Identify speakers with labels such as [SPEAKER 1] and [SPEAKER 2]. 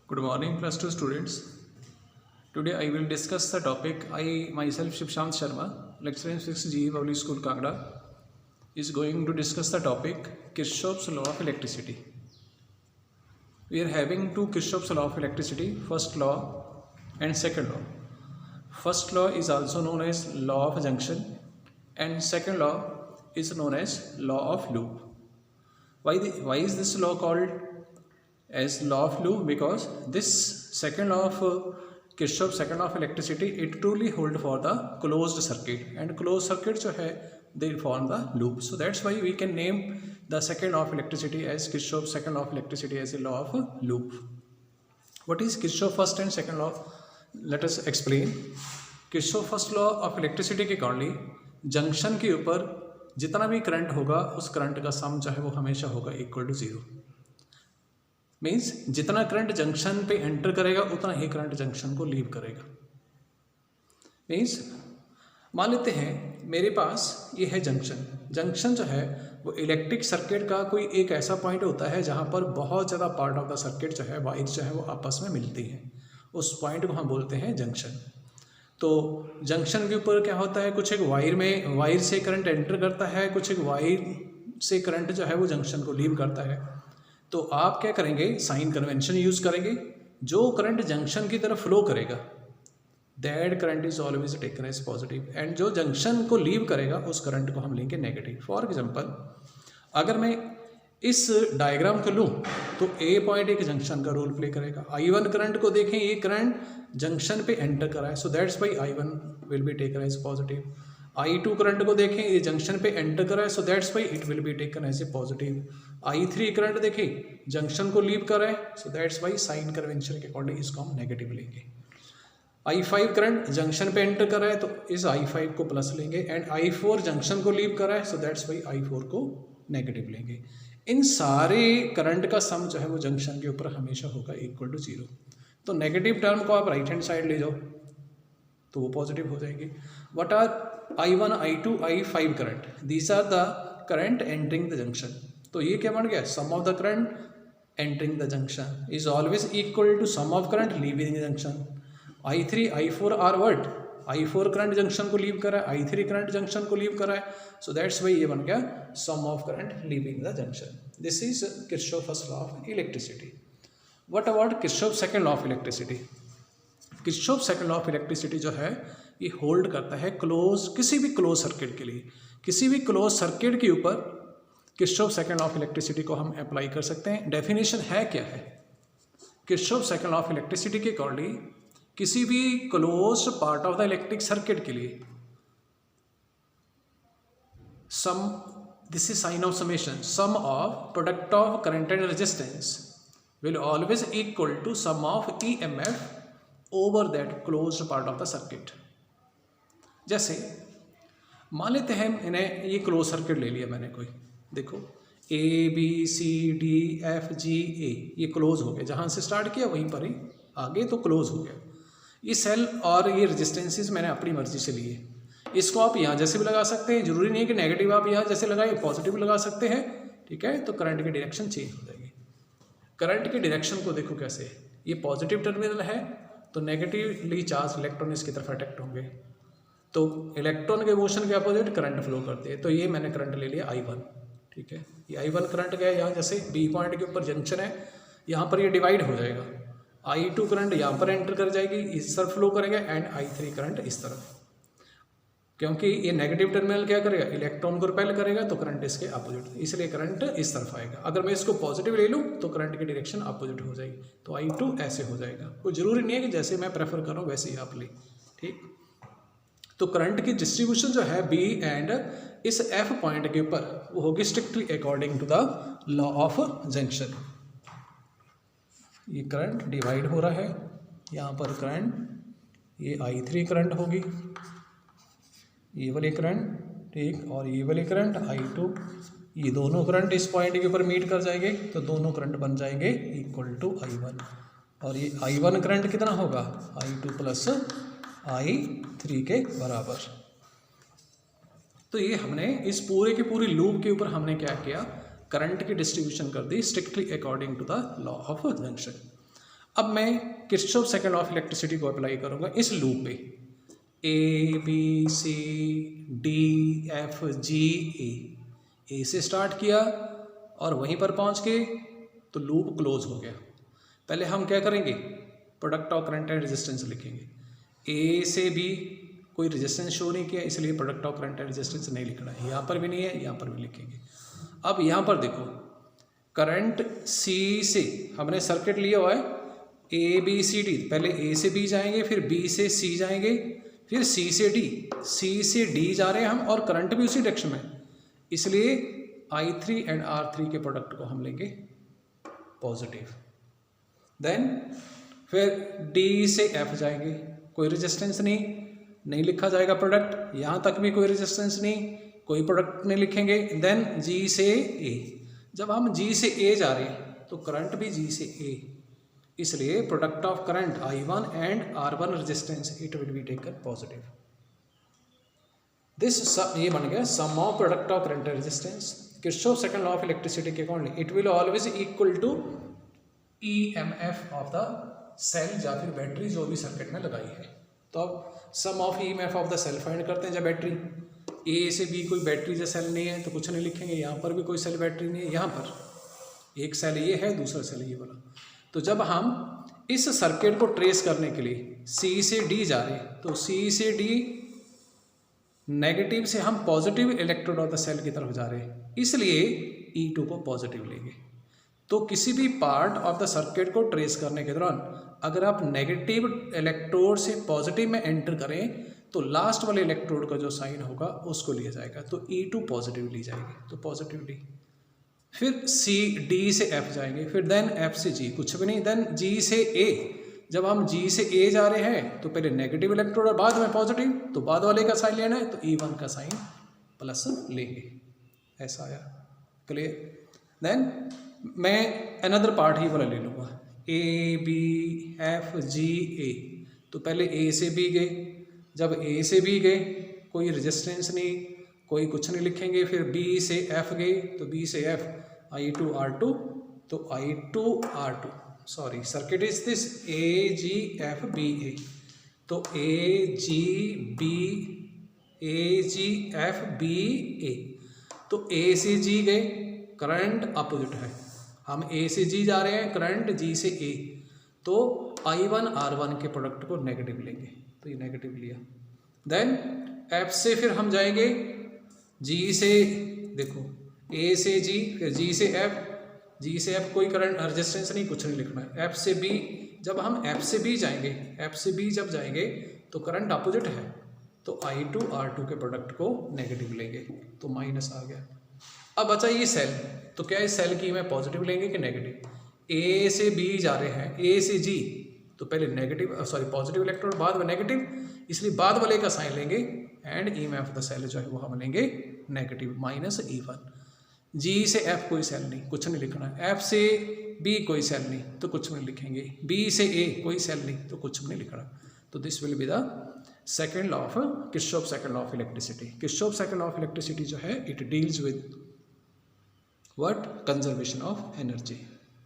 [SPEAKER 1] Good morning, plus two students. Today I will discuss the topic. I myself, Shivshant Sharma, lecturer in 6th GE Public School, Kangra, is going to discuss the topic Kirchhoff's law of electricity. We are having two Kirchhoff's law of electricity, first law and second law. First law is also known as law of junction, and second law is known as law of loop. Why is this law called as law of loop? Because this second law of Kirchhoff's second law of electricity, it truly hold for the closed circuit, and closed circuit जो है they form the loop. So that's why we can name the second law of electricity as Kirchhoff's second law of electricity as a law of loop. What is Kirchhoff's first and second law? Let us explain. Kirchhoff's first law of electricity के according junction के ऊपर जितना भी current होगा उस current का सम जो है वो हमेशा होगा इक्वल टू जीरो. मीन्स जितना करंट जंक्शन पे एंटर करेगा उतना ही करंट जंक्शन को लीव करेगा. मीन्स मान लेते हैं मेरे पास ये है जंक्शन. जंक्शन जो है वो इलेक्ट्रिक सर्किट का कोई एक ऐसा पॉइंट होता है जहाँ पर बहुत ज़्यादा पार्ट ऑफ द सर्किट जो है वायर जो है वो आपस में मिलती हैं. उस पॉइंट को हम बोलते हैं जंक्शन. तो जंक्शन के ऊपर क्या होता है, कुछ एक वायर से करंट एंटर करता है, कुछ एक वायर से करंट जो है वो जंक्शन को लीव करता है. तो आप क्या करेंगे, साइन कन्वेंशन यूज़ करेंगे. जो करंट जंक्शन की तरफ फ्लो करेगा that current is always taken as positive, and जो जंक्शन को लीव करेगा उस करंट को हम लेंगे नेगेटिव. फॉर एग्जांपल अगर मैं इस डायग्राम को लूँ तो ए पॉइंट एक जंक्शन का रोल प्ले करेगा. I1 करंट को देखें, ये करंट जंक्शन पे एंटर करा है, so that's why I1 will be taken as positive. I2 current को देखें, ये जंक्शन पे एंटर करा है, so that's why it will be taken as a positive. I3 current देखें, जंक्शन को लीव कर रहा है, so that's why sign convention के अकॉर्डिंग इसको हम नेगेटिव लेंगे. I5 करंट जंक्शन पे एंटर कर रहा है तो इस I5 को प्लस लेंगे, एंड I4 जंक्शन को लीव कर रहा है, सो दैट्स वाई I4 को नेगेटिव लेंगे. इन सारे करंट का सम जो है वो जंक्शन के ऊपर हमेशा होगा इक्वल टू जीरो. तो नेगेटिव टर्म को आप राइट हैंड साइड ले जाओ तो वो पॉजिटिव हो जाएगी. What are I1, I2, I5 current? These are the current entering the junction. तो ये क्या बन गया, sum of the current entering the junction is always equal to sum of current leaving the junction. I3, I4 are what? I4 current junction को leave कर रहा है, I3 current junction को लीव कर रहा है, सो दैट्स वाई ये बन गया sum of current leaving the junction. This is Kirchhoff first law of electricity. What about Kirchhoff second law of electricity? Kirchhoff second law of electricity जो है ये होल्ड करता है क्लोज, किसी भी क्लोज सर्किट के लिए. किसी भी क्लोज सर्किट के ऊपर Kirchhoff second law of electricity को हम अप्लाई कर सकते हैं. डेफिनेशन है क्या है? Kirchhoff second law of electricity के अकॉर्डिंग किसी भी close part of the electric circuit के लिए sum, this is sign of summation, sum of product of current and resistance will always equal to sum of EMF over that close part of the circuit. जैसे मान लेते हैं इन्हें ये close circuit ले लिया मैंने, कोई देखो ABCDFGA ये क्लोज हो गया, जहाँ से स्टार्ट किया वहीं पर ही आगे तो क्लोज हो गया. ये सेल और ये रेजिस्टेंसेस मैंने अपनी मर्जी से लिए. इसको आप यहाँ जैसे भी लगा सकते हैं, जरूरी नहीं है कि नेगेटिव आप यहाँ जैसे लगाए, पॉजिटिव लगा सकते हैं. ठीक है, तो करंट की डायरेक्शन चेंज हो जाएगी. करंट की डायरेक्शन को देखो कैसे, ये पॉजिटिव टर्मिनल है तो नेगेटिवली चार्ज इलेक्ट्रॉन इसकी तरफ अट्रैक्ट होंगे, तो इलेक्ट्रॉन के मोशन के अपोजिट करंट फ्लो करते हैं. तो ये मैंने करंट ले लिया I1. ठीक है, ये I1 करंट गया यहाँ, जैसे B पॉइंट के ऊपर जंक्शन है, यहाँ पर ये डिवाइड हो जाएगा. I2 करंट यहाँ पर एंटर कर जाएगी, इस तरफ फ्लो करेगा, एंड I3 करंट इस तरफ. क्योंकि ये नेगेटिव टर्मिनल क्या करेगा, इलेक्ट्रॉन को रिपेल करेगा, तो करंट इसके अपोजिट, इसलिए करंट इस तरफ आएगा. अगर मैं इसको पॉजिटिव ले लूँ तो करंट की डायरेक्शन अपोजिट हो जाएगी, तो I2 ऐसे हो जाएगा. कोई ज़रूरी नहीं है कि जैसे मैं प्रेफर करूँ वैसे ही आप ले. ठीक, तो करंट की डिस्ट्रीब्यूशन जो है B एंड इस F पॉइंट के ऊपर वो होगी strictly according to the law of junction. ये करंट डिवाइड हो रहा है, यहाँ पर करंट ये I3 करंट होगी, ये वाले करंट, ठीक, और ये वाले करंट I2, ये दोनों करंट इस पॉइंट के ऊपर मीट कर जाएंगे, तो दोनों करंट बन जाएंगे इक्वल टू I1. और ये I1 करंट कितना होगा, I2 प्लस I3 के बराबर. तो ये हमने इस पूरे के पूरे लूप के ऊपर हमने क्या किया, करंट की डिस्ट्रीब्यूशन कर दी strictly according to the law of junction. अब मैं Kirchhoff second law of electricity को अप्लाई करूँगा इस लूप पे, A B C D F G A से स्टार्ट किया और वहीं पर पहुँच के तो लूप क्लोज हो गया। पहले हम क्या करेंगे, product of current and resistance लिखेंगे। ए से बी कोई रेजिस्टेंस शो नहीं किया, इसलिए product of current and resistance नहीं लिखना है। यहाँ पर भी नहीं है, यहाँ पर भी लिखेंगे। अब यहाँ पर देखो, करंट सी से हमने सर्किट लिया हुआ है ए बी सी डी, पहले ए से बी जाएंगे, फिर बी से सी जाएंगे, फिर सी से डी जा रहे हैं हम, और करंट भी उसी डायरेक्शन में, इसलिए I3 एंड R3 के प्रोडक्ट को हम लेंगे पॉजिटिव। देन फिर डी से एफ जाएंगे, कोई रेजिस्टेंस नहीं लिखा जाएगा प्रोडक्ट, यहाँ तक भी कोई रेजिस्टेंस नहीं, कोई प्रोडक्ट नहीं लिखेंगे। देन जी से ए, जब हम जी से ए जा रहे हैं तो करंट भी जी से ए, इसलिए product of current I1 and R1 resistance it will be taken positive. This ये बन गया sum of product of current resistance. Kirchhoff second law of electricity के according it will always equal to EMF of the cell या फिर battery जो भी circuit में लगाई है। तो अब sum of EMF of the cell find करते हैं। जब बैटरी ए से बी कोई बैटरी या सेल नहीं है तो कुछ नहीं लिखेंगे, यहाँ पर भी कोई सेल बैटरी नहीं है, यहाँ पर एक सेल ये है, दूसरा सेल ये वाला। तो जब हम इस सर्किट को ट्रेस करने के लिए सी से डी जा रहे हैं तो सी से डी नेगेटिव से हम positive electrode of the cell की तरफ जा रहे हैं, इसलिए E2 को पॉजिटिव लेंगे। तो किसी भी पार्ट ऑफ द सर्किट को ट्रेस करने के दौरान अगर आप नेगेटिव इलेक्ट्रोड से पॉजिटिव में एंटर करें तो लास्ट वाले इलेक्ट्रोड का जो साइन होगा उसको लिया जाएगा, तो E2 पॉजिटिव ली जाएगी, तो पॉजिटिव ली। फिर सी डी से एफ जाएंगे, फिर देन एफ से जी, कुछ भी नहीं, देन जी से ए। जब हम जी से ए जा रहे हैं तो पहले नेगेटिव इलेक्ट्रोड और बाद में पॉजिटिव, तो बाद वाले का साइन लेना है तो E1 का साइन प्लस लेंगे, ऐसा आया। क्लियर। देन मैं अनदर पार्ट ही वाला ले लूँगा, ए बी एफ जी ए। तो पहले ए से बी गए, जब ए से बी गए कोई रेजिस्टेंस नहीं, कोई कुछ नहीं लिखेंगे। फिर बी से एफ गए तो बी से एफ I2 R2, तो I2 R2 sorry circuit is this A G F B A, तो A G F B A. तो ए से जी गए, करंट अपोजिट है, हम ए से जी जा रहे हैं, करंट जी से ए, तो I1 R1 के प्रोडक्ट को नेगेटिव लेंगे, तो ये नेगेटिव लिया। देन एफ से फिर हम जाएंगे जी से, देखो ए से जी, फिर जी से एफ, जी से एफ कोई करंट रेजिस्टेंस नहीं, कुछ नहीं लिखना है। एफ से बी, जब हम एफ से बी जाएंगे, एफ से बी जब जाएंगे तो करंट अपोजिट है, तो I2 R2 के प्रोडक्ट को नेगेटिव लेंगे, तो माइनस आ गया। अब बचा ये सेल, तो क्या इस सेल की मैं पॉजिटिव लेंगे कि नेगेटिव। ए से बी जा रहे हैं, ए से जी, तो पहले नेगेटिव सॉरी पॉजिटिव इलेक्ट्रोड, बाद में नेगेटिव, इसलिए बाद वाले का साइन लेंगे एंड EMF द सेल जो है वो हम लेंगे नेगेटिव माइनस E1। जी से एफ कोई सेल नहीं, कुछ नहीं लिखना है। एफ से बी कोई सेल नहीं तो कुछ नहीं लिखेंगे। बी से ए कोई सेल नहीं तो कुछ नहीं लिखना। तो this will be the second law of Kirchhoff second law of electricity. Kirchhoff second law of electricity जो है it deals with what, conservation of energy.